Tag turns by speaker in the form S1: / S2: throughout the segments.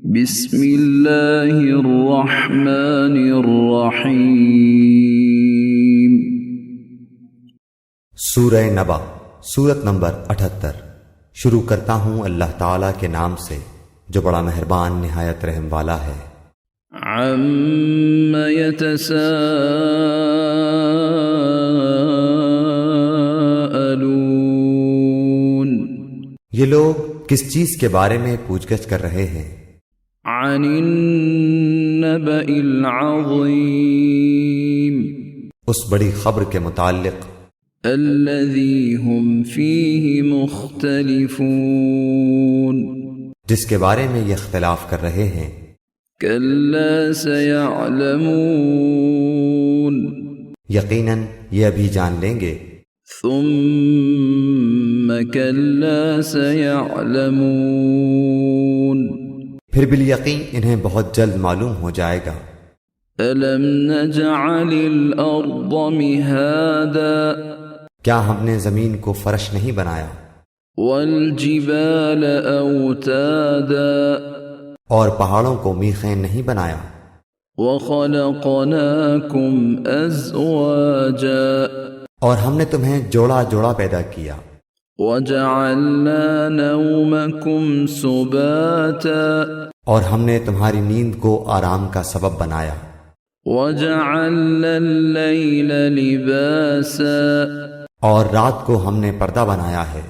S1: بسم اللہ الرحمن الرحیم۔
S2: سورہ نبا، سورت نمبر 78۔ شروع کرتا ہوں اللہ تعالیٰ کے نام سے جو بڑا مہربان نہایت رحم والا ہے۔
S1: عم یتساءلون،
S2: یہ لوگ کس چیز کے بارے میں پوچھ گچھ کر رہے ہیں؟
S1: عن النبأ العظیم،
S2: اس بڑی خبر کے متعلق
S1: الذی هم فیہ مختلفون،
S2: جس کے بارے میں یہ اختلاف کر رہے ہیں۔
S1: کلا سیعلمون،
S2: یقیناً یہ ابھی جان لیں گے۔
S1: ثم کلا سیعلمون،
S2: پھر بالیقین انہیں بہت جلد معلوم ہو جائے گا۔
S1: الم نجعل الارض مہادا،
S2: کیا ہم نے زمین کو فرش نہیں بنایا؟
S1: والجبال اوتادا،
S2: اور پہاڑوں کو میخیں نہیں بنایا؟
S1: وخلقناکم ازواجا،
S2: اور ہم نے تمہیں جوڑا جوڑا پیدا کیا۔
S1: وجعلنا نومکم سباتا،
S2: اور ہم نے تمہاری نیند کو آرام کا سبب بنایا۔
S1: وجعلنا اللیل لباسا،
S2: اور رات کو ہم نے پردہ بنایا ہے۔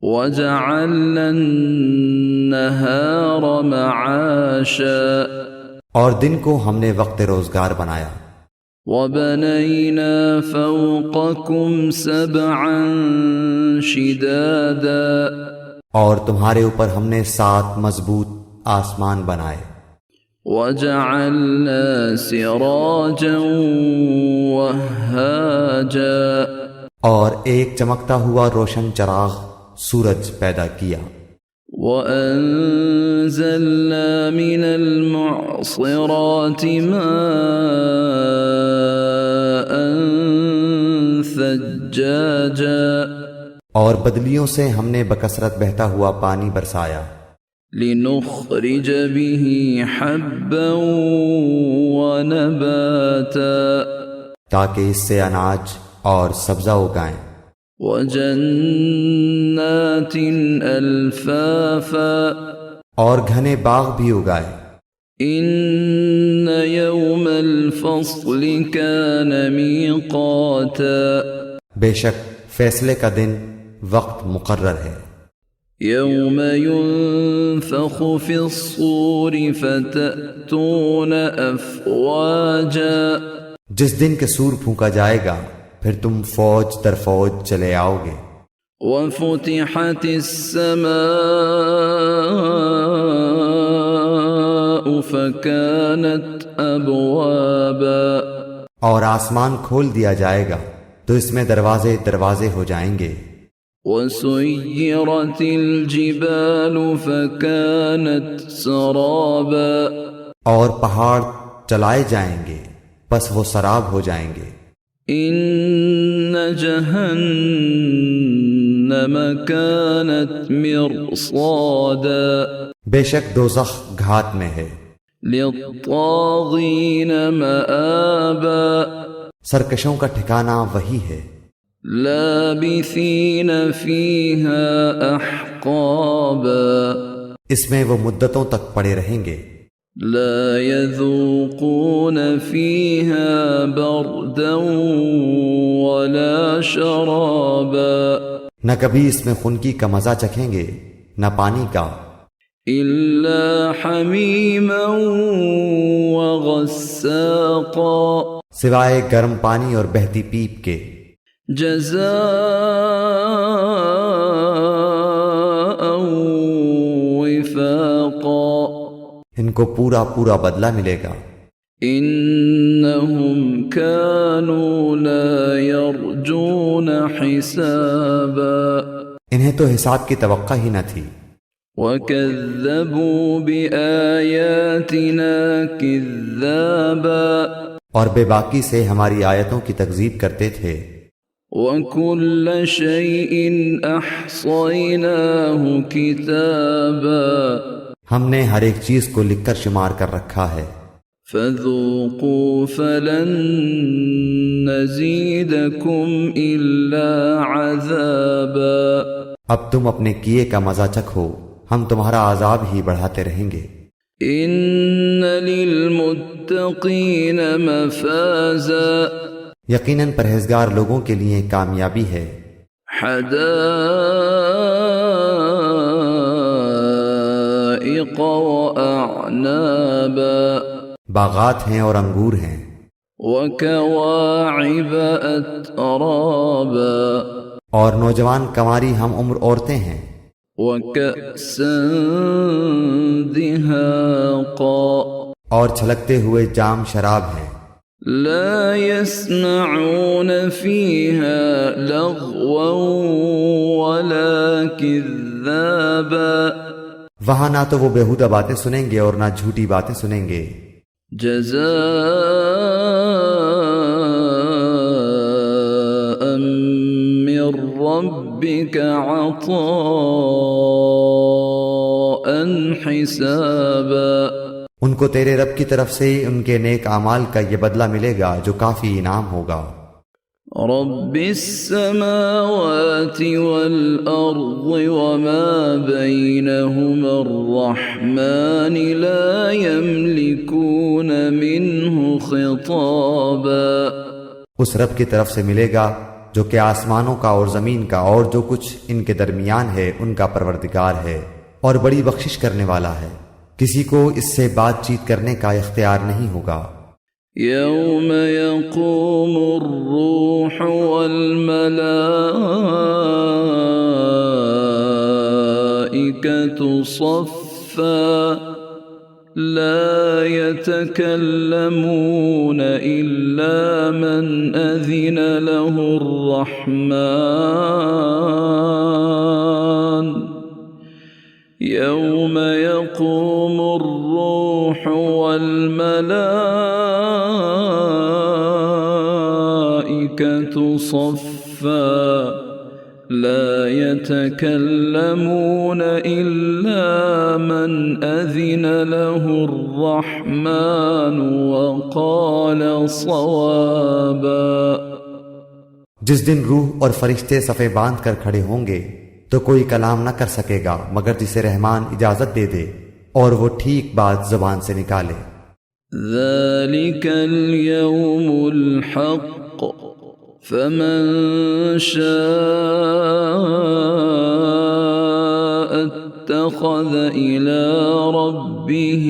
S1: وجعلنا النہار معاشا،
S2: اور دن کو ہم نے وقت روزگار بنایا۔
S1: وبنینا فوقکم سبعا شدادا،
S2: اور تمہارے اوپر ہم نے 7 مضبوط آسمان بنائے۔
S1: وجعلنا سراجا وہاجا،
S2: اور ایک چمکتا ہوا روشن چراغ سورج پیدا کیا۔
S1: وَأَنزَلْنَا مِنَ الْمُعْصِرَاتِ مَاءً ثَجَّاجًا،
S2: اور بدلیوں سے ہم نے بکثرت بہتا ہوا پانی برسایا۔
S1: لِنُخْرِجَ بِهِ حَبًّا وَنَبَاتًا،
S2: تاکہ اس سے اناج اور سبزہ اگائیں۔
S1: وَجَنَّاتٍ أَلْفَافًا،
S2: اور گھنے باغ بھی اگائے۔
S1: إِنَّ يَوْمَ الْفَصْلِ كَانَ مِيقَاتًا،
S2: بے شک فیصلے کا دن وقت مقرر ہے۔
S1: يَوْمَ يُنفَخُ فِي الصُّورِ فَتَأْتُونَ أَفْوَاجًا،
S2: جس دن کے سور پھونکا جائے گا پھر تم فوج در فوج چلے آؤ گے۔
S1: وَفُتِحَتِ السَّمَاءُ فَكَانَتْ أَبْوَابًا،
S2: اور آسمان کھول دیا جائے گا تو اس میں دروازے دروازے ہو جائیں گے۔
S1: وَسُيِّرَتِ الْجِبَالُ فَكَانَتْ سَرَابًا،
S2: اور پہاڑ چلائے جائیں گے پس وہ سراب ہو جائیں گے۔
S1: إِنَّ جَهَنَّمَ كَانَتْ مِرْصَادًا،
S2: بے شک دوزخ گھات میں ہے۔
S1: لِلطَّاغِينَ مَآبًا،
S2: سرکشوں کا ٹھکانہ وہی ہے۔
S1: لَابِثِينَ فِيهَا أَحْقَابًا،
S2: اس میں وہ مدتوں تک پڑے رہیں گے۔
S1: لا يذوقون فيها بردا ولا شرابا،
S2: نہ کبھی اس میں خنکی کا مزہ چکھیں گے نہ پانی کا،
S1: إلا حميما وغساقا،
S2: سوائے گرم پانی اور بہتی پیپ کے۔
S1: جزاء وفاقا،
S2: ان کو پورا پورا بدلہ ملے گا۔
S1: انہم کانوا لا یرجون حسابا،
S2: انہیں تو حساب کی توقع ہی نہ تھی۔
S1: وکذبوا بآیاتنا کذابا،
S2: اور بے باکی سے ہماری آیتوں کی تکذیب کرتے تھے۔
S1: وَكُلَّ شَيْءٍ أَحْصَيْنَاهُ كِتَابًا،
S2: ہم نے ہر ایک چیز کو لکھ کر شمار کر رکھا ہے۔
S1: فذوقوا فلن نزيدكم إلا عذابا
S2: اب تم اپنے کیے کا مزہ چکھو، ہم تمہارا عذاب ہی بڑھاتے رہیں گے۔
S1: إن للمتقين مفازا
S2: یقیناً پرہیزگار لوگوں کے لیے کامیابی ہے۔
S1: حدائق وأعنابا
S2: باغات ہیں اور انگور ہیں،
S1: وكواعب أترابا
S2: اور نوجوان کنواری ہم عمر عورتیں ہیں،
S1: وكأسا دهاقا
S2: اور چھلکتے ہوئے جام شراب ہیں۔
S1: لا يسمعون فيها لغوا ولا كذابا
S2: وہاں نہ تو وہ بیہودہ باتیں سنیں گے اور نہ جھوٹی باتیں سنیں گے۔
S1: جزاء من ربك عطاء حسابا
S2: ان کو تیرے رب کی طرف سے ان کے نیک اعمال کا یہ بدلہ ملے گا جو کافی انعام ہوگا۔
S1: رب السماوات والأرض وما بينهما الرحمن لا يملكون منه خطابا
S2: اس رب کی طرف سے ملے گا جو کہ آسمانوں کا اور زمین کا اور جو کچھ ان کے درمیان ہے ان کا پروردگار ہے اور بڑی بخشش کرنے والا ہے، کسی کو اس سے بات چیت کرنے کا اختیار نہیں ہوگا۔
S1: يوم يقوم الروح والملائكة صفا لا يتكلمون إلا من أذن له الرحمن يوم يقوم الروح والملائكة صفا لا يتكلمون إلا من أذن له الرحمن وقال صوابا
S2: جس دن روح اور فرشتے صفے باندھ کر کھڑے ہوں گے تو کوئی کلام نہ کر سکے گا مگر جسے رحمان اجازت دے دے اور وہ ٹھیک بات زبان سے نکالے۔
S1: ذلك اليوم الحق فمن شاء اتخذ إلى ربه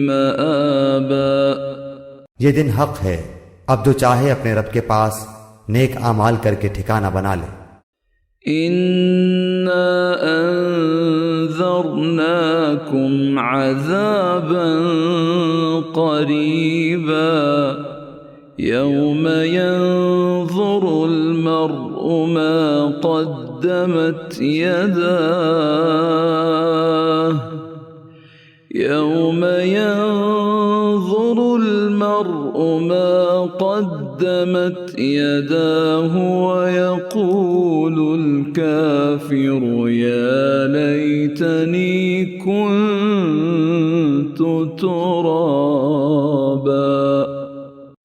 S1: مآبا
S2: یہ دن حق ہے، اب جو چاہے اپنے رب کے پاس نیک اعمال کر کے ٹھکانہ بنا لے۔
S1: إنا أنذرناكم عذابا قريبا يوم ينظر المرء ما قدمت يداه يوم ينظر المرء ما قدمت يداه ويقول الكافر يا ليتني كنت ترابا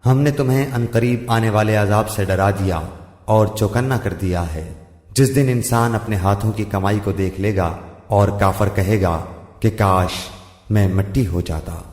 S2: ہم نے تمہیں عنقریب آنے والے عذاب سے ڈرا دیا اور چوکنا کر دیا ہے، جس دن انسان اپنے ہاتھوں کی کمائی کو دیکھ لے گا اور کافر کہے گا کہ کاش میں مٹی ہو جاتا۔